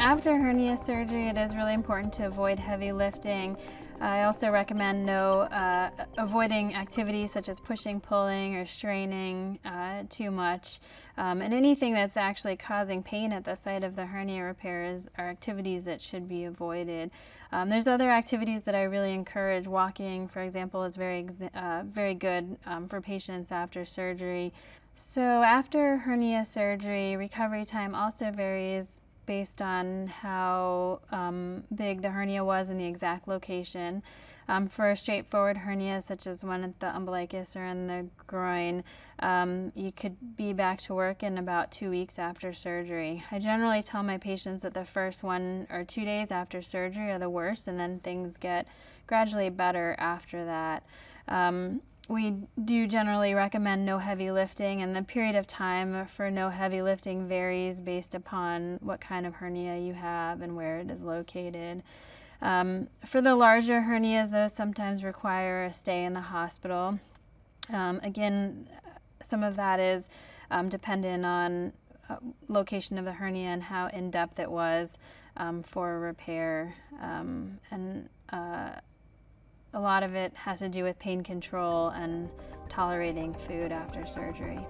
after hernia surgery, it is really important to avoid heavy lifting. I also recommend avoiding activities such as pushing, pulling, or straining too much. And anything that's actually causing pain at the site of the hernia repair are activities that should be avoided. There's other activities that I really encourage. Walking, for example, is very good for patients after surgery. So after hernia surgery, recovery time also varies based on how big the hernia was and the exact location. For a straightforward hernia, such as one at the umbilicus or in the groin, you could be back to work in about 2 weeks after surgery. I generally tell my patients that the first 1 or 2 days after surgery are the worst, and then things get gradually better after that. We do generally recommend no heavy lifting, and the period of time for no heavy lifting varies based upon what kind of hernia you have and where it is located. For the larger hernias, those sometimes require a stay in the hospital. Again, some of that is dependent on location of the hernia and how in-depth it was for repair. A lot of it has to do with pain control and tolerating food after surgery.